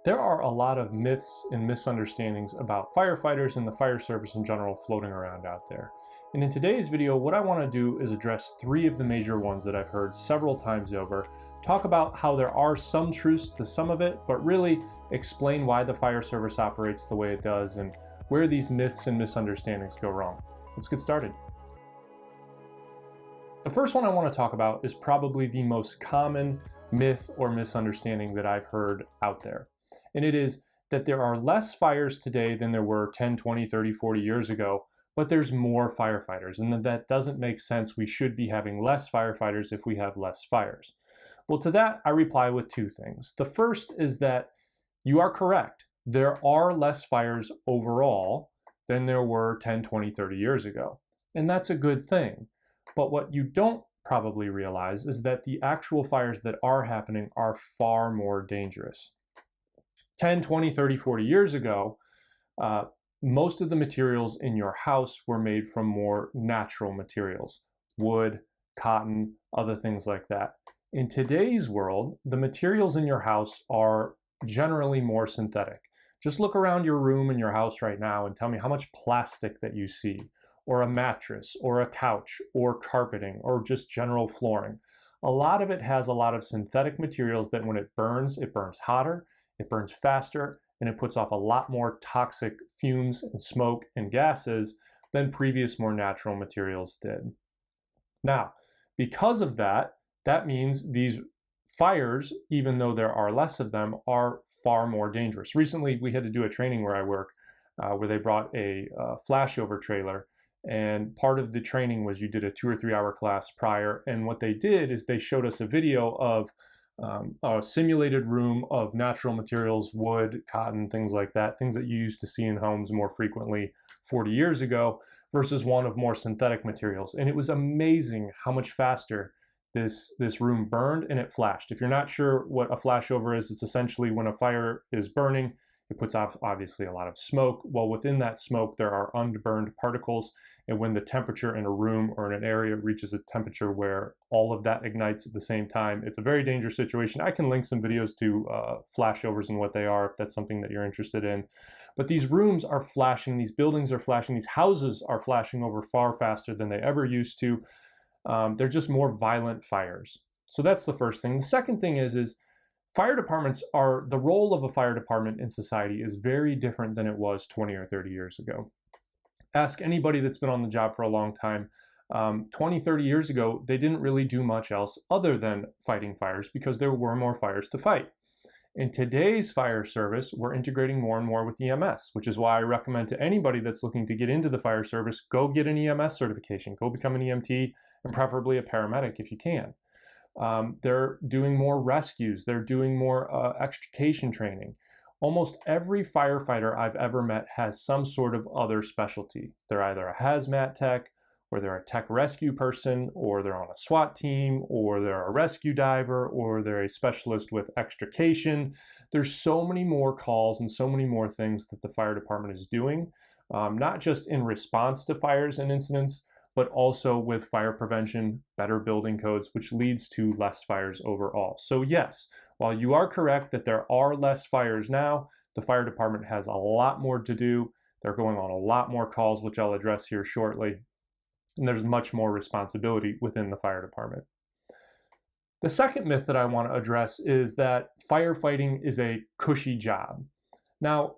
There are a lot of myths and misunderstandings about firefighters and the fire service in general floating around out there. And in today's video, what I want to do is address three of the major ones that I've heard several times over, talk about how there are some truths to some of it, but really explain why the fire service operates the way it does and where these myths and misunderstandings go wrong. Let's get started. The first one I want to talk about is probably the most common myth or misunderstanding that I've heard out there. And it is that there are less fires today than there were 10, 20, 30, 40 years ago, but there's more firefighters, and that doesn't make sense. We should be having less firefighters if we have less fires. Well, to that, I reply with two things. The first is that you are correct. There are less fires overall than there were 10, 20, 30 years ago, and that's a good thing. But what you don't probably realize is that the actual fires that are happening are far more dangerous. 10, 20, 30, 40 years ago, most of the materials in your house were made from more natural materials, wood, cotton, other things like that. In today's world, the materials in your house are generally more synthetic. Just look around your room in your house right now and tell me how much plastic that you see, or a mattress, or a couch, or carpeting, or just general flooring. A lot of it has a lot of synthetic materials that when it burns hotter, it burns faster, and it puts off a lot more toxic fumes and smoke and gases than previous more natural materials did. Now, because of that, that means these fires, even though there are less of them, are far more dangerous. Recently, we had to do a training where I work, where they brought a flashover trailer. And part of the training was you did a 2 or 3 hour class prior. And what they did is they showed us a video of a simulated room of natural materials, wood, cotton, things like that, things that you used to see in homes more frequently 40 years ago versus one of more synthetic materials. And it was amazing how much faster this room burned and it flashed. If you're not sure what a flashover is, it's essentially when a fire is burning, it puts off obviously a lot of smoke. Well, within that smoke, there are unburned particles. And when the temperature in a room or in an area reaches a temperature where all of that ignites at the same time, it's a very dangerous situation. I can link some videos to flashovers and what they are if that's something that you're interested in. But these rooms are flashing, these buildings are flashing, these houses are flashing over far faster than they ever used to. They're just more violent fires. So that's the first thing. The second thing is fire departments the role of a fire department in society is very different than it was 20 or 30 years ago. Ask anybody that's been on the job for a long time. 20, 30 years ago, they didn't really do much else other than fighting fires because there were more fires to fight. In today's fire service, we're integrating more and more with EMS, which is why I recommend to anybody that's looking to get into the fire service, go get an EMS certification, go become an EMT, and preferably a paramedic if you can. They're doing more rescues, they're doing more extrication training. Almost every firefighter I've ever met has some sort of other specialty. They're either a hazmat tech, or they're a tech rescue person, or they're on a SWAT team, or they're a rescue diver, or they're a specialist with extrication. There's so many more calls and so many more things that the fire department is doing, not just in response to fires and incidents, but also with fire prevention, better building codes, which leads to less fires overall. So yes, while you are correct that there are less fires now, the fire department has a lot more to do. They're going on a lot more calls, which I'll address here shortly. And there's much more responsibility within the fire department. The second myth that I want to address is that firefighting is a cushy job. Now,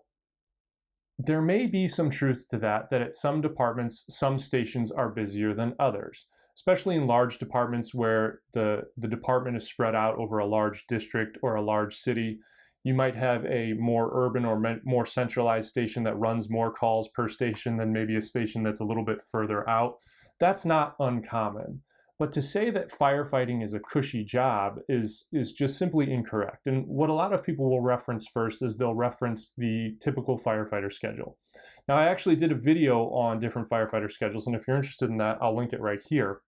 there may be some truth to that at some departments, some stations are busier than others, especially in large departments where the department is spread out over a large district or a large city. You might have a more urban or more centralized station that runs more calls per station than maybe a station that's a little bit further out. That's not uncommon. But to say that firefighting is a cushy job is just simply incorrect. And what a lot of people will reference first is they'll reference the typical firefighter schedule. Now, I actually did a video on different firefighter schedules, and if you're interested in that, I'll link it right here.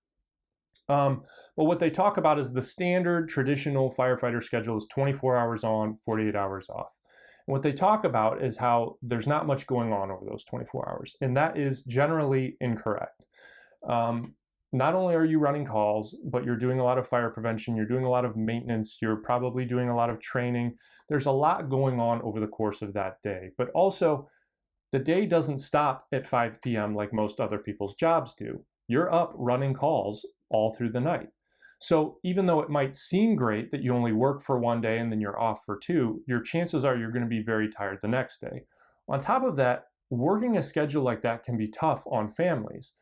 But what they talk about is the standard traditional firefighter schedule is 24 hours on, 48 hours off. And what they talk about is how there's not much going on over those 24 hours, and that is generally incorrect. not only are you running calls, but you're doing a lot of fire prevention, you're doing a lot of maintenance, you're probably doing a lot of training. There's a lot going on over the course of that day. But also, the day doesn't stop at 5 p.m. like most other people's jobs do. You're up running calls all through the night. So even though it might seem great that you only work for one day and then you're off for two, your chances are you're going to be very tired the next day. On top of that, working a schedule like that can be tough on families.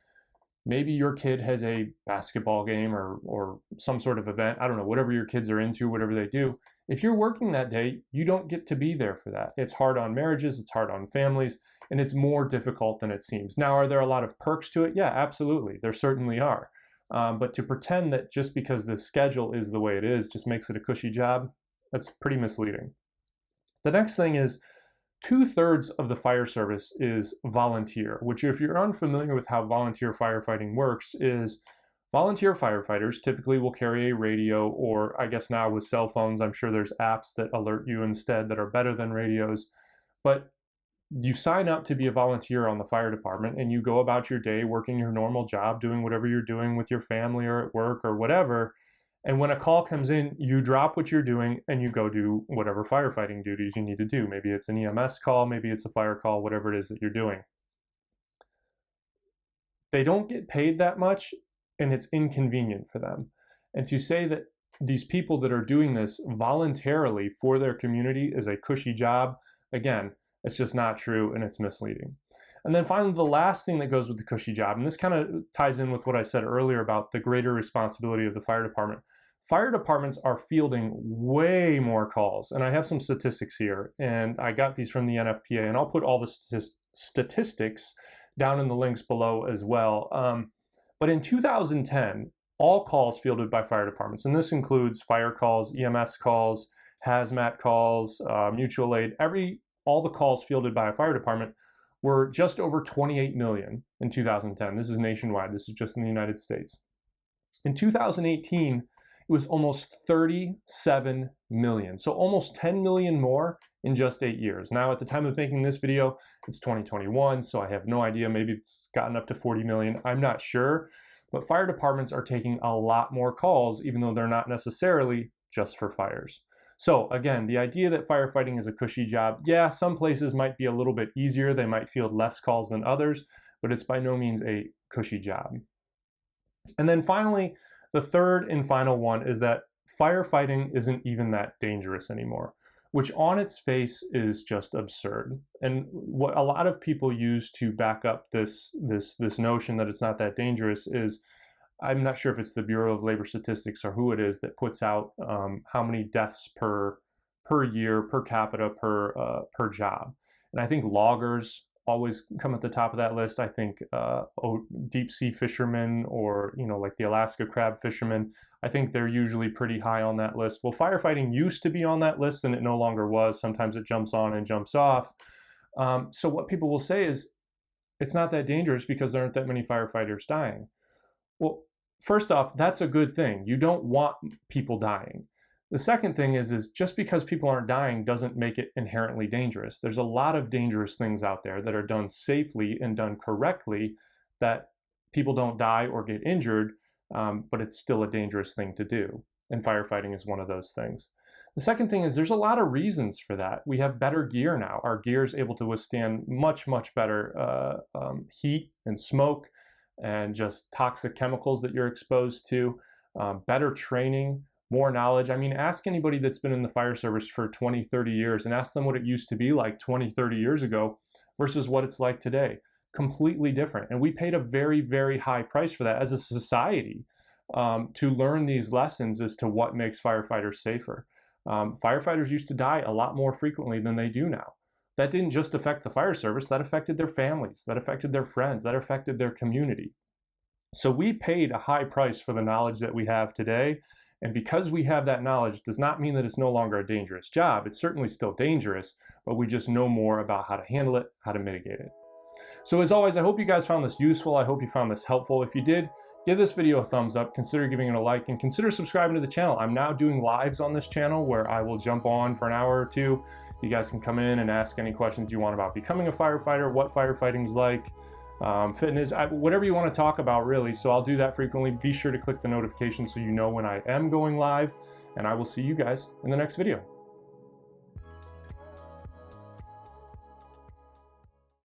Maybe your kid has a basketball game or some sort of event. I don't know, whatever your kids are into, whatever they do. If you're working that day, you don't get to be there for that. It's hard on marriages, it's hard on families, and it's more difficult than it seems. Now, are there a lot of perks to it? Yeah, absolutely. There certainly are. But to pretend that just because the schedule is the way it is just makes it a cushy job, that's pretty misleading. The next thing is 2/3 of the fire service is volunteer, which if you're unfamiliar with how volunteer firefighting works is volunteer firefighters typically will carry a radio, or I guess now with cell phones, I'm sure there's apps that alert you instead that are better than radios. But you sign up to be a volunteer on the fire department and you go about your day working your normal job, doing whatever you're doing with your family or at work or whatever. And when a call comes in, you drop what you're doing and you go do whatever firefighting duties you need to do. Maybe it's an EMS call, maybe it's a fire call, whatever it is that you're doing. They don't get paid that much and it's inconvenient for them. And to say that these people that are doing this voluntarily for their community is a cushy job, again, it's just not true and it's misleading. And then finally, the last thing that goes with the cushy job, and this kind of ties in with what I said earlier about the greater responsibility of the fire department. Fire departments are fielding way more calls. And I have some statistics here, and I got these from the NFPA, and I'll put all the statistics down in the links below as well. But in 2010, all calls fielded by fire departments, and this includes fire calls, EMS calls, hazmat calls, mutual aid, all the calls fielded by a fire department were just over 28 million in 2010. This is nationwide. This is just in the United States. In 2018, it was almost 37 million. So almost 10 million more in just 8 years. Now, at the time of making this video, it's 2021, so I have no idea. Maybe it's gotten up to 40 million. I'm not sure. But fire departments are taking a lot more calls, even though they're not necessarily just for fires. So again, the idea that firefighting is a cushy job, yeah, some places might be a little bit easier. They might field less calls than others, but it's by no means a cushy job. And then finally, the third and final one is that firefighting isn't even that dangerous anymore, which on its face is just absurd. And what a lot of people use to back up this notion that it's not that dangerous is, I'm not sure if it's the Bureau of Labor Statistics or who it is that puts out how many deaths per year, per capita, per job. And I think loggers always come at the top of that list. I think deep sea fishermen, or like the Alaska crab fishermen, I think they're usually pretty high on that list. Well, firefighting used to be on that list and it no longer was. Sometimes it jumps on and jumps off. So what people will say is it's not that dangerous because there aren't that many firefighters dying. Well, first off, that's a good thing. You don't want people dying. The second thing is just because people aren't dying doesn't make it inherently dangerous. There's a lot of dangerous things out there that are done safely and done correctly that people don't die or get injured, but it's still a dangerous thing to do. And firefighting is one of those things. The second thing is there's a lot of reasons for that. We have better gear now. Our gear is able to withstand much, much better heat and smoke and just toxic chemicals that you're exposed to, better training, more knowledge. I mean, ask anybody that's been in the fire service for 20, 30 years and ask them what it used to be like 20, 30 years ago versus what it's like today. Completely different. And we paid a very, very high price for that as a society to learn these lessons as to what makes firefighters safer. Firefighters used to die a lot more frequently than they do now. That didn't just affect the fire service, that affected their families, that affected their friends, that affected their community. So we paid a high price for the knowledge that we have today. And because we have that knowledge does not mean that it's no longer a dangerous job. It's certainly still dangerous, but we just know more about how to handle it, how to mitigate it. So as always, I hope you guys found this useful. I hope you found this helpful. If you did, give this video a thumbs up, consider giving it a like, and consider subscribing to the channel. I'm now doing lives on this channel where I will jump on for an hour or two. You guys can come in and ask any questions you want about becoming a firefighter, what firefighting's like, fitness, whatever you want to talk about really. So I'll do that frequently. Be sure to click the notification so you know when I am going live, and I will see you guys in the next video.